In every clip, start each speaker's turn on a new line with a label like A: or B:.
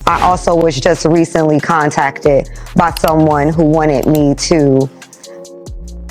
A: I also was just recently contacted by someone who wanted me to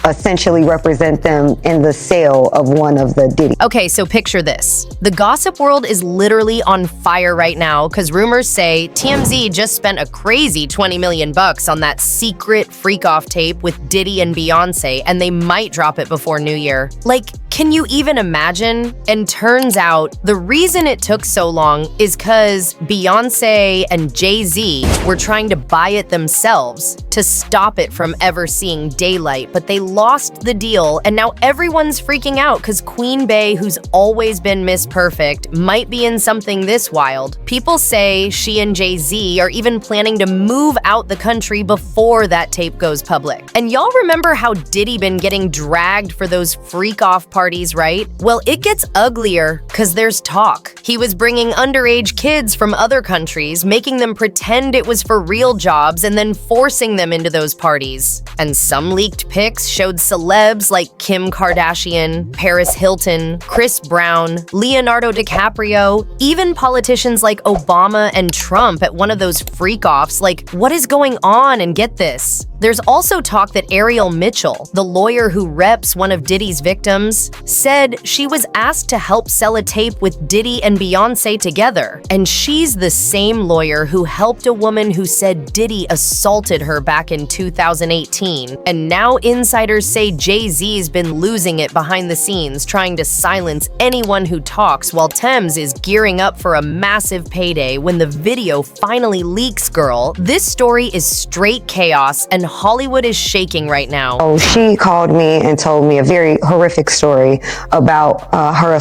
A: essentially represent them in the sale of one of the Diddy.
B: Okay, so picture this. The gossip world is literally on fire right now because rumors say TMZ just spent a crazy 20 million bucks on that secret freak-off tape with Diddy and Beyonce, and they might drop it before New Year. Like, can you even imagine? And turns out the reason it took so long is because Beyonce and Jay-Z were trying to buy it themselves to stop it from ever seeing daylight, but they lost the deal, and now everyone's freaking out because Queen Bey, who's always been Miss Perfect, might be in something this wild. People say she and Jay-Z are even planning to move out the country before that tape goes public. And y'all remember how Diddy been getting dragged for those freak-off parties, right? Well, it gets uglier because there's talk. He was bringing underage kids from other countries, making them pretend it was for real jobs, and then forcing them into those parties. And some leaked pics showed celebs like Kim Kardashian, Paris Hilton, Chris Brown, Leonardo DiCaprio, even politicians like Obama and Trump at one of those freak-offs. Like, what is going on? And get this. There's also talk that Ariel Mitchell, the lawyer who reps one of Diddy's victims, said she was asked to help sell a tape with Diddy and Beyonce together. And she's the same lawyer who helped a woman who said Diddy assaulted her back in 2018. And now insiders say Jay-Z's been losing it behind the scenes, trying to silence anyone who talks, while Tems is gearing up for a massive payday when the video finally leaks, girl. This story is straight chaos, and Hollywood is shaking right now.
A: Oh, she called me and told me a very horrific story about her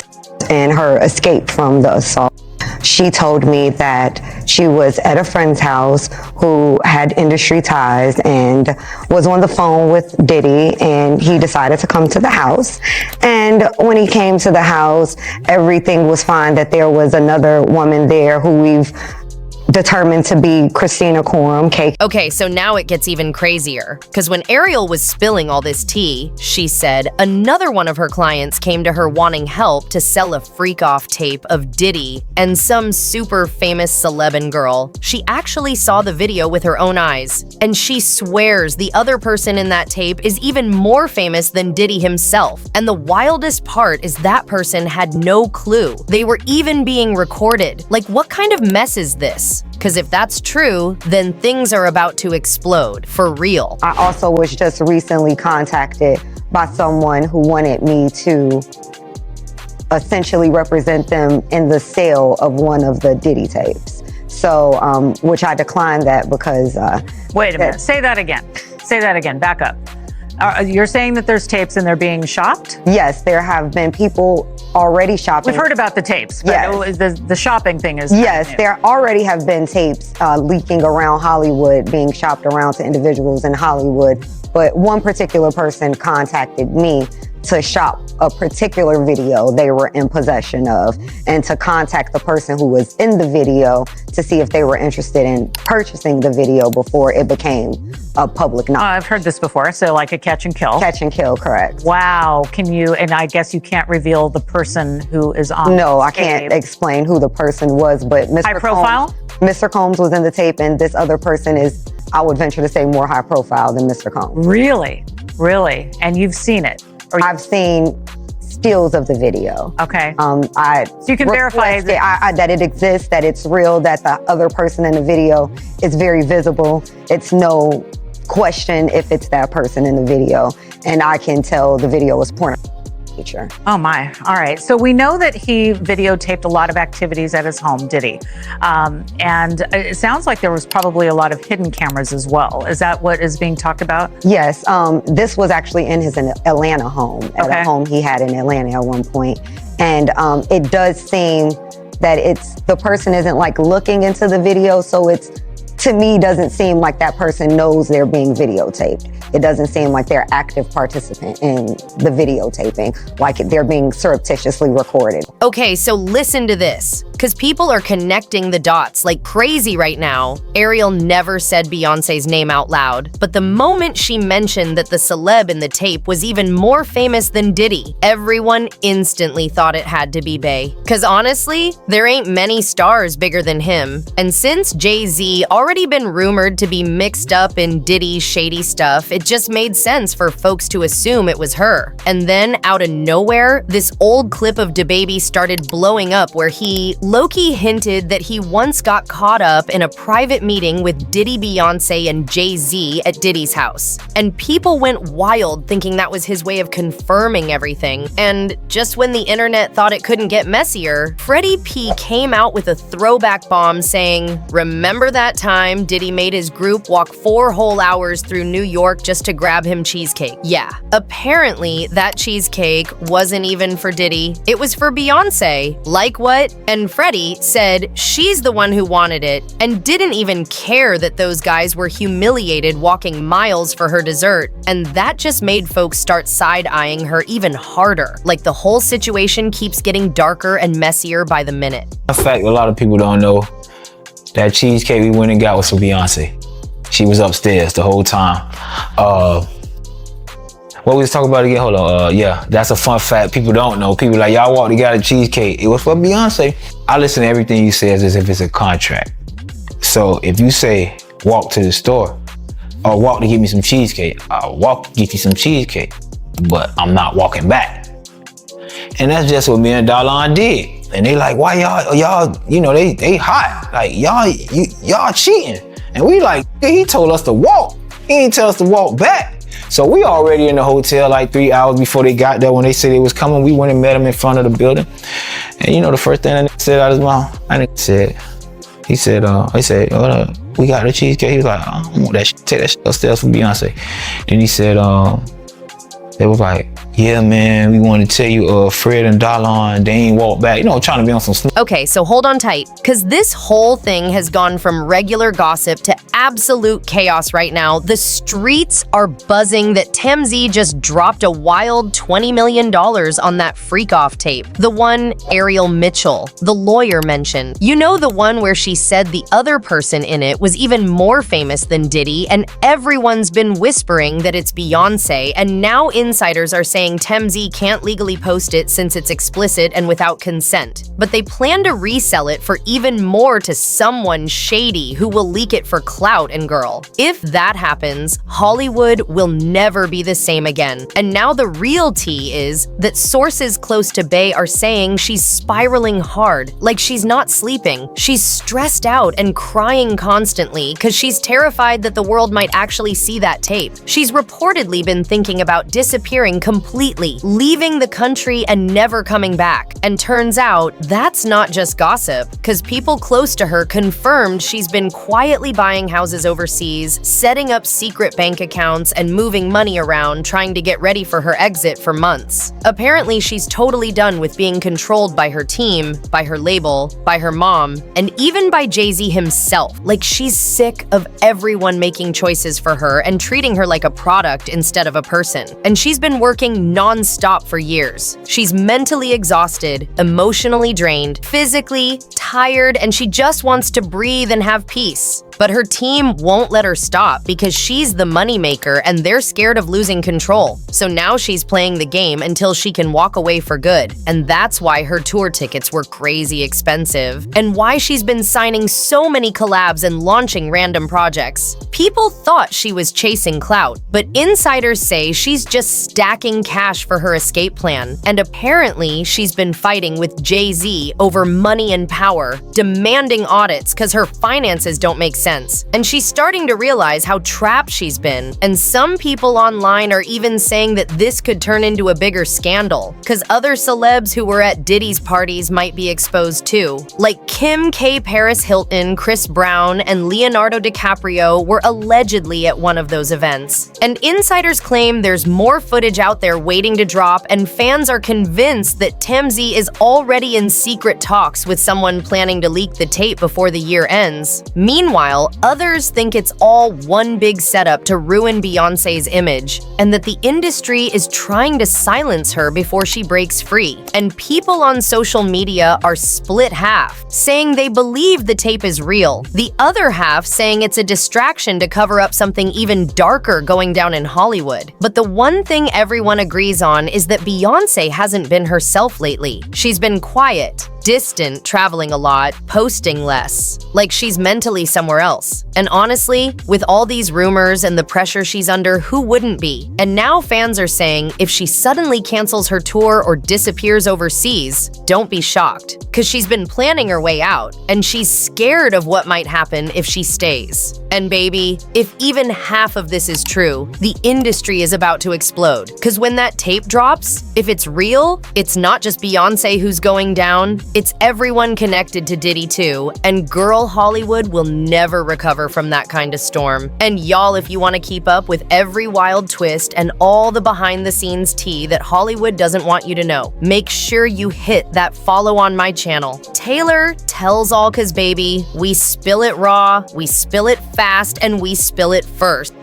A: and her escape from the assault. She told me that she was at a friend's house who had industry ties and was on the phone with Diddy, and he decided to come to the house. And when he came to the house, everything was fine, that there was another woman there who we've determined to be Christina Quorum.
B: Okay, so now it gets even crazier. Because when Ariel was spilling all this tea, she said another one of her clients came to her wanting help to sell a freak-off tape of Diddy and some super famous celeb girl. She actually saw the video with her own eyes, and she swears the other person in that tape is even more famous than Diddy himself. And the wildest part is that person had no clue. They were even being recorded. Like, what kind of mess is this? Because if that's true, then things are about to explode, for real.
A: I also was just recently contacted by someone who wanted me to essentially represent them in the sale of one of the Diddy tapes. So, which I declined that because...
C: Wait a minute, say that again. Say that again, back up. You're saying that there's tapes and they're being shopped?
A: Yes, there have been people already shopping.
C: We've heard about the tapes, but
A: yes.
C: The shopping thing is...
A: Yes, there already have been tapes leaking around Hollywood, being shopped around to individuals in Hollywood. But one particular person contacted me to shop a particular video they were in possession of, and to contact the person who was in the video to see if they were interested in purchasing the video before it became a public knowledge.
C: I've heard this before, so like a catch and kill.
A: Catch and kill, correct.
C: Wow, can you, and I guess you can't reveal the person who is on
A: No, I can't explain who the person was, but Mr.
C: High profile?
A: Mr. Combs was in the tape, and this other person is, I would venture to say, more high profile than Mr. Combs.
C: Really? Really? And you've seen it?
A: I've seen stills of the video.
C: Okay.
A: So
C: you can verify
A: that it exists, that it's real, that the other person in the video is very visible. It's no question if it's that person in the video. And I can tell the video was pornographic.
C: Oh my, all right. So we know that he videotaped a lot of activities at his home, Diddy. And it sounds like there was probably a lot of hidden cameras as well. Is that what is being talked about?
A: Yes, this was actually in his Atlanta home, at a home he had in Atlanta at one point. And it does seem that the person isn't like looking into the video, so it's, to me, doesn't seem like that person knows they're being videotaped. It doesn't seem like they're active participant in the videotaping, like they're being surreptitiously recorded.
B: Okay, so listen to this. Because people are connecting the dots like crazy right now. Ariel never said Beyonce's name out loud, but the moment she mentioned that the celeb in the tape was even more famous than Diddy, everyone instantly thought it had to be Bey. Because honestly, there ain't many stars bigger than him. And since Jay-Z already been rumored to be mixed up in Diddy's shady stuff, it just made sense for folks to assume it was her. And then, out of nowhere, this old clip of DaBaby started blowing up where he low-key hinted that he once got caught up in a private meeting with Diddy, Beyonce, and Jay-Z at Diddy's house. And people went wild thinking that was his way of confirming everything. And just when the internet thought it couldn't get messier, Freddie P came out with a throwback bomb saying, "Remember that time Diddy made his group walk 4 whole hours through New York just to grab him cheesecake?" Yeah, apparently that cheesecake wasn't even for Diddy, it was for Beyonce. Like what? And Freddie said she's the one who wanted it and didn't even care that those guys were humiliated walking miles for her dessert. And that just made folks start side-eyeing her even harder. Like the whole situation keeps getting darker and messier by the minute.
D: In fact, a lot of people don't know that cheesecake we went and got was for Beyonce. She was upstairs the whole time. What we was talking about again? Hold on. Yeah, that's a fun fact. People don't know. People like, y'all walked to get a cheesecake. It was for Beyonce. I listen to everything you say as if it's a contract. So if you say, walk to the store, or walk to get me some cheesecake, I'll walk to get you some cheesecake, but I'm not walking back. And that's just what me and Darlon did. And they like, why y'all, you know, they hot. Like, y'all cheating. And we like, he told us to walk. He didn't tell us to walk back. So we already in the hotel like 3 hours before they got there. When they said they was coming, we went and met him in front of the building. And you know the first thing that said out of his mouth? He said, we got the cheesecake. He was like, I don't want that shit. Take that shit upstairs for Beyonce. Then he said, they was like, yeah, man, we want to tell you, Fred and Darlon, they ain't walk back. You know, trying to be on some
B: Okay, so hold on tight, because this whole thing has gone from regular gossip to absolute chaos right now. The streets are buzzing that TMZ just dropped a wild $20 million on that freak-off tape. The one Ariel Mitchell, the lawyer, mentioned. You know, the one where she said the other person in it was even more famous than Diddy, and everyone's been whispering that it's Beyonce, and now insiders are saying TMZ can't legally post it since it's explicit and without consent. But they plan to resell it for even more to someone shady who will leak it for clout and girl. If that happens, Hollywood will never be the same again. And now the real tea is that sources close to Bey are saying she's spiraling hard, like she's not sleeping. She's stressed out and crying constantly because she's terrified that the world might actually see that tape. She's reportedly been thinking about disappearing completely, leaving the country and never coming back. And turns out that's not just gossip, because people close to her confirmed she's been quietly buying houses overseas, setting up secret bank accounts, and moving money around, trying to get ready for her exit for months. Apparently, she's totally done with being controlled by her team, by her label, by her mom, and even by Jay-Z himself. Like, she's sick of everyone making choices for her and treating her like a product instead of a person. And she's been working non-stop for years. She's mentally exhausted, emotionally drained, physically tired, and she just wants to breathe and have peace. But her team won't let her stop because she's the moneymaker and they're scared of losing control. So now she's playing the game until she can walk away for good. And that's why her tour tickets were crazy expensive and why she's been signing so many collabs and launching random projects. People thought she was chasing clout, but insiders say she's just stacking cash for her escape plan. And apparently she's been fighting with Jay-Z over money and power, demanding audits because her finances don't make sense. And she's starting to realize how trapped she's been. And some people online are even saying that this could turn into a bigger scandal, because other celebs who were at Diddy's parties might be exposed too. Like Kim K. Paris Hilton, Chris Brown, and Leonardo DiCaprio were allegedly at one of those events. And insiders claim there's more footage out there waiting to drop, and fans are convinced that TMZ is already in secret talks with someone planning to leak the tape before the year ends. Meanwhile, Meanwhile, others think it's all one big setup to ruin Beyonce's image, and that the industry is trying to silence her before she breaks free. And people on social media are split half, saying they believe the tape is real, the other half saying it's a distraction to cover up something even darker going down in Hollywood. But the one thing everyone agrees on is that Beyonce hasn't been herself lately. She's been quiet, distant, traveling a lot, posting less, like she's mentally somewhere else. And honestly, with all these rumors and the pressure she's under, who wouldn't be? And now fans are saying if she suddenly cancels her tour or disappears overseas, don't be shocked, because she's been planning her way out, and she's scared of what might happen if she stays. And baby, if even half of this is true, the industry is about to explode. Because when that tape drops, if it's real, it's not just Beyonce who's going down, it's everyone connected to Diddy too, and girl Hollywood will never recover from that kind of storm. And y'all, if you want to keep up with every wild twist and all the behind-the-scenes tea that Hollywood doesn't want you to know, make sure you hit that follow on my channel. Taylor tells all, cause baby, we spill it raw, we spill it fast, and we spill it first.